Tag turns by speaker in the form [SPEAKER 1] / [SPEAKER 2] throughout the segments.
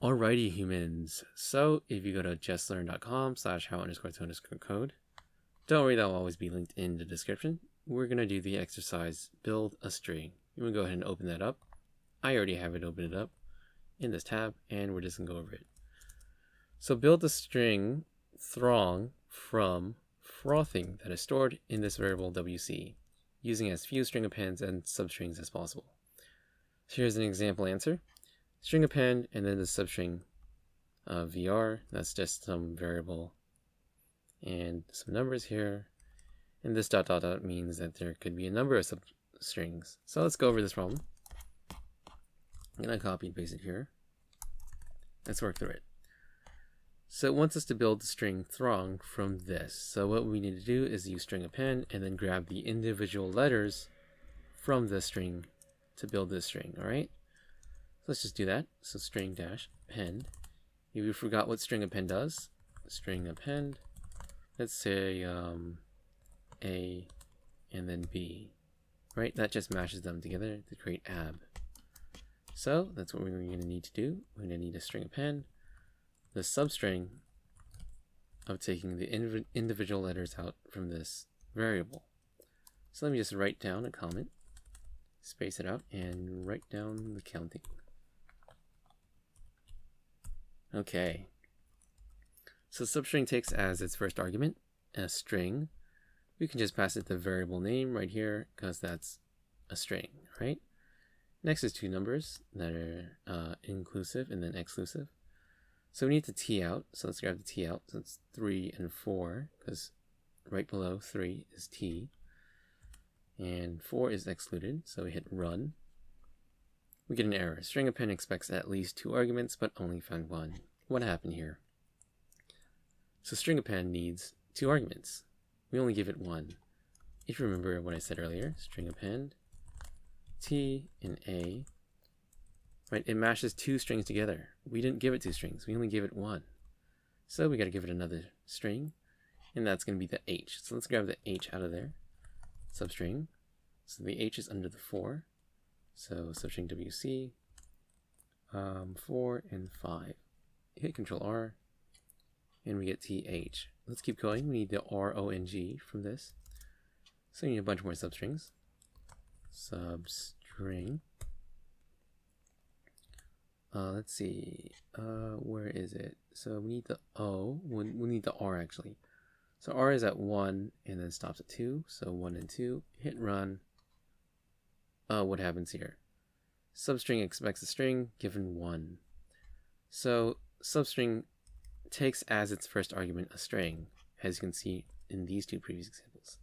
[SPEAKER 1] Alrighty, humans. So if you go to justlearn.com/how_to_code, don't worry, that'll always be linked in the description. We're going to do the exercise, build a string. You want to go ahead and open that up. I already have it opened up in this tab, and we're just going to go over it. So build a string throng from frothing that is stored in this variable wc, using as few string appends and substrings as possible. So here's an example answer. String append and then the substring vr, that's just some variable and some numbers here, and this ... means that there could be a number of substrings. So let's go over this problem. I'm going to copy and paste it here. Let's work through it. So it wants us to build the string throng from this. So what we need to do is use string append and then grab the individual letters from the string to build this string. All right, so let's just do that. So string dash append. If you forgot what string append does, string append, let's say A and then B, right? That just mashes them together to create ab. So that's what we're going to need to do. We're going to need a string append, the substring of taking the individual letters out from this variable. So let me just write down a comment, space it out, and write down the counting. Okay. So substring takes as its first argument a string. We can just pass it the variable name right here because that's a string, right? Next is two numbers that are inclusive and then exclusive. So we need the t out, so let's grab the t out. So it's 3 and 4, because right below 3 is t, and 4 is excluded, so we hit run. We get an error. String append expects at least 2 arguments, but only found 1. What happened here? So string append needs 2 arguments. We only give it 1. If you remember what I said earlier, string append, t and a, right, it mashes 2 strings together. We didn't give it 2 strings, we only gave it 1. So we got to give it another string, and that's going to be the h. So let's grab the h out of there, substring. So the h is under the 4, so substring wc, 4 and 5. Hit Control R, and we get th. Let's keep going. We need the rong from this. So we need a bunch more substrings. Substring. Let's see, where is it? So we need the O, we need the R actually. So R is at 1 and then stops at 2, so 1 and 2, hit run. What happens here? Substring expects a string given 1. So substring takes as its first argument a string, as you can see in these 2 previous examples.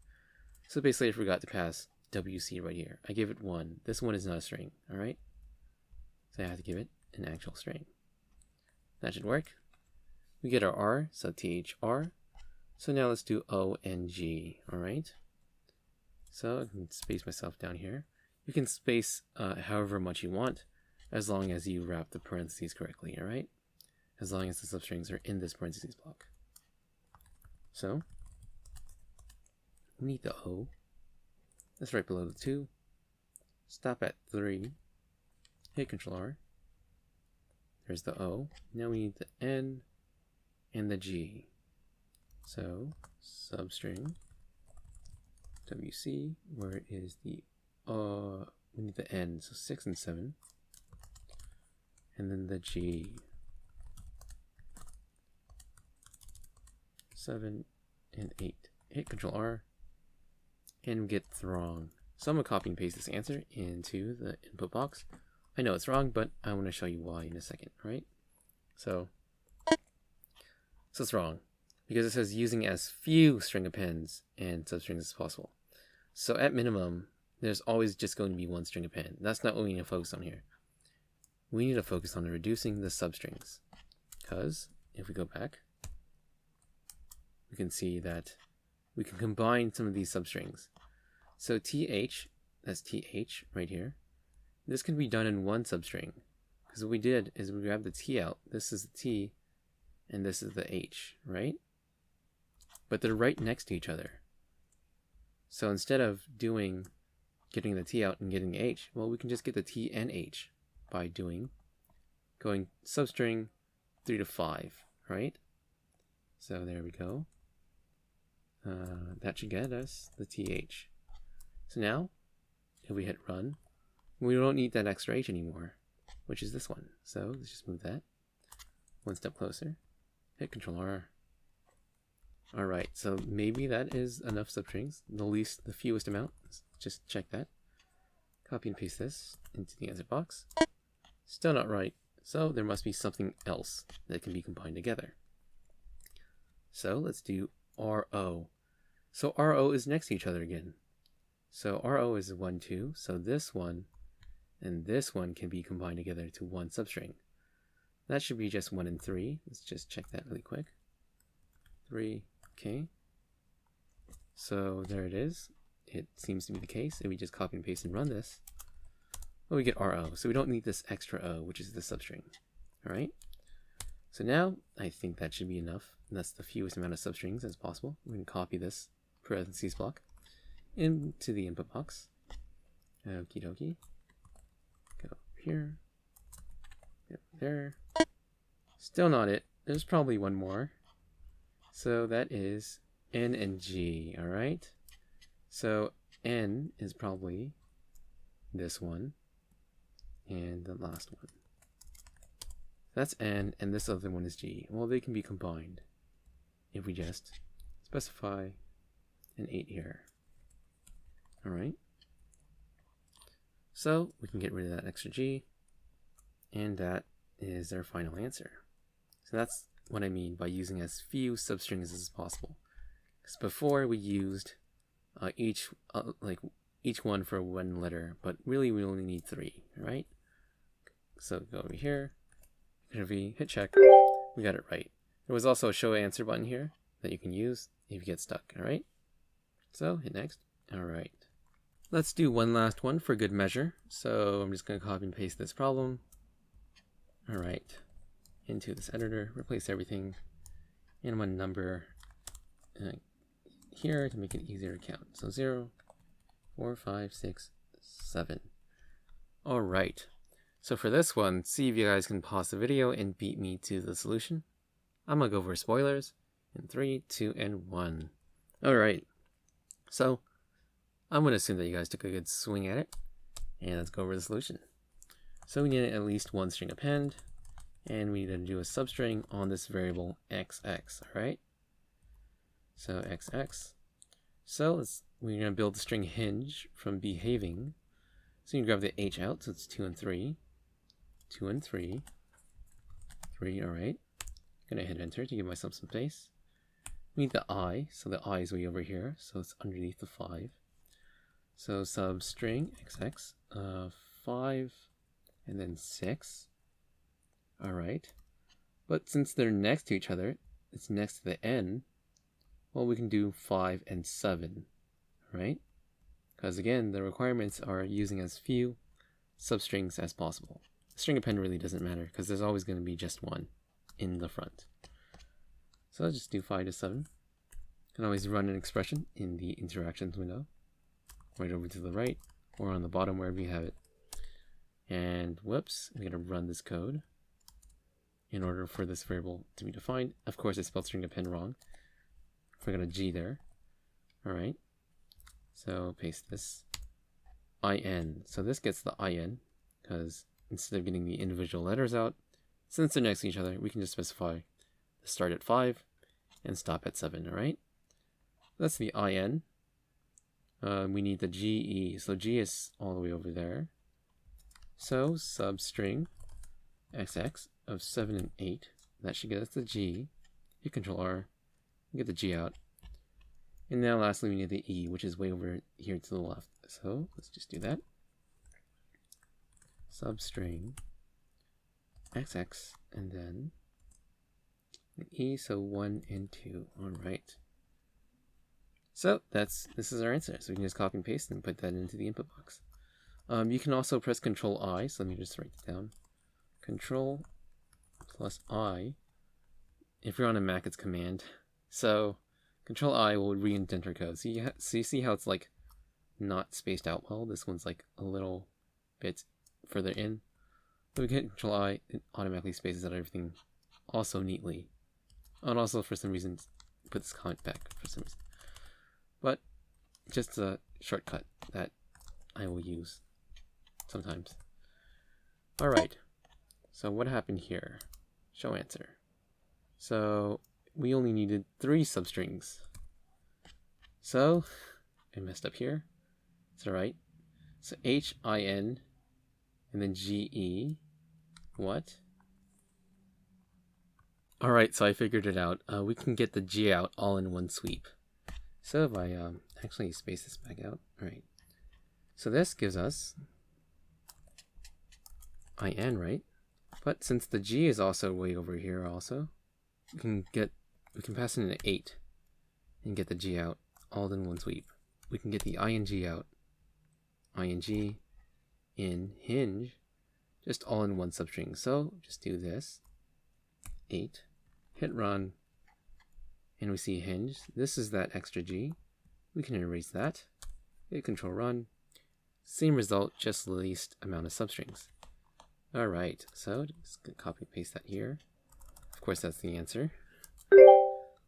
[SPEAKER 1] So basically I forgot to pass WC right here. I gave it 1. This one is not a string, alright? So I have to give it an actual string. That should work. We get our R, so THR. So now let's do O and G, alright? So I can space myself down here. You can space however much you want, as long as you wrap the parentheses correctly, alright? As long as the substrings are in this parentheses block. So we need the O. That's right below the 2. Stop at 3. Hit Control R. There's the O. Now we need the N and the G. So substring WC, where is the we need the N, so 6 and 7. And then the G. 7 and 8. Hit Control R and get throng. So I'm going to copy and paste this answer into the input box. I know it's wrong, but I want to show you why in a second, right? So it's wrong because it says using as few string appends and substrings as possible. So at minimum, there's always just going to be 1 string append. That's not what we need to focus on here. We need to focus on reducing the substrings, because if we go back, we can see that we can combine some of these substrings. So th, that's th right here. This can be done in 1 substring, because what we did is we grabbed the t out. This is the t, and this is the h, right? But they're right next to each other. So instead of getting the t out and getting the h, well, we can just get the t and h by doing going substring 3 to 5, right? So there we go. That should get us the th. So now, if we hit run, we don't need that extra h anymore, which is this one. So let's just move that one step closer. Hit Control R. Alright, so maybe that is enough substrings, the fewest amount. Let's just check that. Copy and paste this into the answer box. Still not right, so there must be something else that can be combined together. So let's do RO. So RO is next to each other again. So RO is 1, 2, so this one and this one can be combined together to one substring. That should be just 1 and 3. Let's just check that really quick. 3, okay. So there it is. It seems to be the case. If we just copy and paste and run this, well, we get RO. So we don't need this extra O, which is the substring. Alright? So now I think that should be enough. That's the fewest amount of substrings as possible. We can copy this parentheses block into the input box. Okie dokie. Go here. Go there. Still not it. There's probably one more. So that is N and G, alright? So N is probably this one and the last one. That's N and this other one is G. Well, they can be combined if we just specify an 8 here. Alright? So we can get rid of that extra G, and that is our final answer. So that's what I mean by using as few substrings as possible. Because before we used each one for one letter, but really we only need 3, right? So go over here, hit check, we got it right. There was also a show answer button here that you can use if you get stuck, alright? So hit next. Alright. Let's do one last one for good measure. So I'm just going to copy and paste this problem. Alright. Into this editor, replace everything, and I'm going to number here to make it easier to count. So 0, 4, 5, 6, 7. Alright. So for this one, see if you guys can pause the video and beat me to the solution. I'm going to go for spoilers in 3, 2, and 1. Alright. So I'm going to assume that you guys took a good swing at it, and let's go over the solution. So we need at least one string append, and we need to do a substring on this variable xx, alright? So xx. So we're going to build the string hinge from behaving. So you can grab the h out, so it's 2 and 3. 2 and 3. 3, alright. Gonna hit enter to give myself some space. We need the I, so the I is way over here, so it's underneath the 5. So substring xx, 5, and then 6. Alright. But since they're next to each other, it's next to the n, well, we can do 5 and 7, right? Because again, the requirements are using as few substrings as possible. String append really doesn't matter, because there's always going to be just one in the front. So I'll just do 5 to 7. You can always run an expression in the interactions window, right over to the right, or on the bottom wherever you have it. And whoops, I'm going to run this code in order for this variable to be defined. Of course, I spelled string append wrong. We're going to G there. Alright. So paste this. IN. So this gets the IN, because instead of getting the individual letters out, since they're next to each other, we can just specify the start at 5 and stop at 7, alright? That's the IN. We need the GE, so G is all the way over there. So substring XX of 7 and 8, that should get us the G. Hit Control R, get the G out. And now lastly we need the E, which is way over here to the left. So let's just do that. Substring XX and then an E, so 1 and 2. Alright. So this is our answer. So we can just copy and paste and put that into the input box. You can also press Control I, so let me just write it down. Control plus I. If you're on a Mac, it's Command. So Control I will re-indent our code. So you see how it's like not spaced out well? This one's like a little bit further in. So we hit Control I, it automatically spaces out everything also neatly. And also for some reason put this comment back for some reason. But just a shortcut that I will use sometimes. Alright, so what happened here? Show answer. So we only needed 3 substrings. So I messed up here. It's alright. So HIN and then GE. What? Alright, so I figured it out. We can get the G out all in one sweep. So if I actually space this back out. Alright. So this gives us IN, right? But since the G is also way over here also, we can pass in an 8 and get the G out all in one sweep. We can get the ING out. ING in hinge just all in one substring. So just do this. 8. Hit run. And we see hinge. This is that extra G. We can erase that. Hit Control Run. Same result, just the least amount of substrings. Alright, so just copy and paste that here. Of course, that's the answer.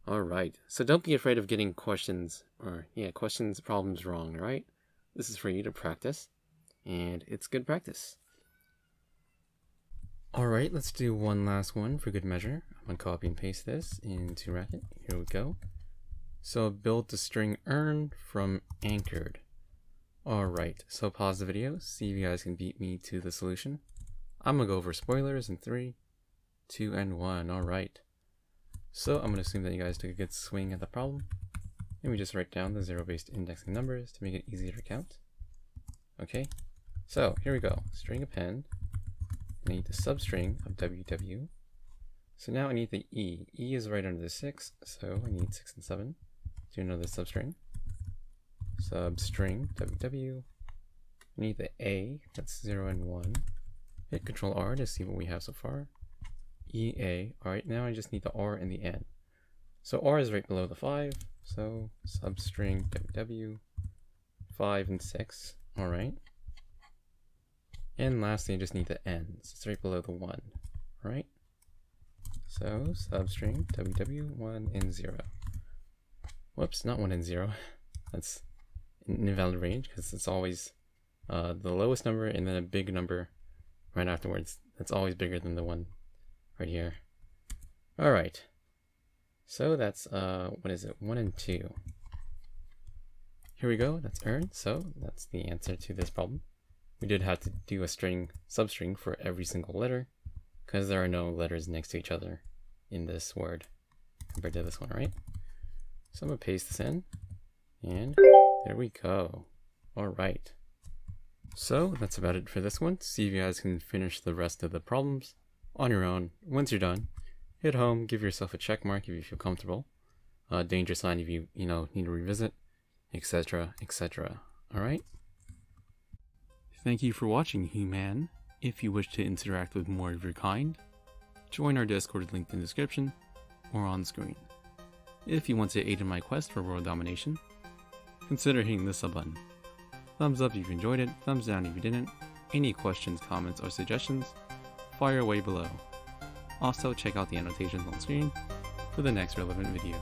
[SPEAKER 1] Alright, so don't be afraid of getting questions, problems wrong, right? This is for you to practice, and it's good practice. Alright, let's do one last one for good measure. I'm going to copy and paste this into Racket. Here we go. So build the string earn from anchored. Alright, so pause the video, see if you guys can beat me to the solution. I'm going to go over spoilers in 3, 2, and 1. Alright. So I'm going to assume that you guys took a good swing at the problem. And we just write down the zero-based indexing numbers to make it easier to count. Okay, so here we go. String append. I need the substring of WW. So now I need the E. E is right under the 6, so I need 6 and 7. Do another substring. Substring WW. I need the A, that's 0 and 1. Hit Control R to see what we have so far. EA. Alright, now I just need the R and the N. So R is right below the 5, so substring WW, 5 and 6. Alright. And lastly, I just need the N. So it's right below the 1. Alright. So substring WW, 1 and 0. Whoops, not 1 and 0. That's an invalid range because it's always the lowest number and then a big number right afterwards. That's always bigger than the one right here. Alright. So that's, what is it? 1 and 2. Here we go. That's earned. So that's the answer to this problem. We did have to do a substring for every single letter because there are no letters next to each other in this word compared to this one, right? So I'm going to paste this in and there we go. Alright. So that's about it for this one. See if you guys can finish the rest of the problems on your own. Once you're done, hit home, give yourself a check mark if you feel comfortable. Danger sign if you need to revisit, etc., etc. Alright? Thank you for watching, human. If you wish to interact with more of your kind, join our Discord linked in the description or on screen. If you want to aid in my quest for world domination, consider hitting the sub button. Thumbs up if you enjoyed it, thumbs down if you didn't. Any questions, comments, or suggestions, fire away below. Also, check out the annotations on screen for the next relevant video.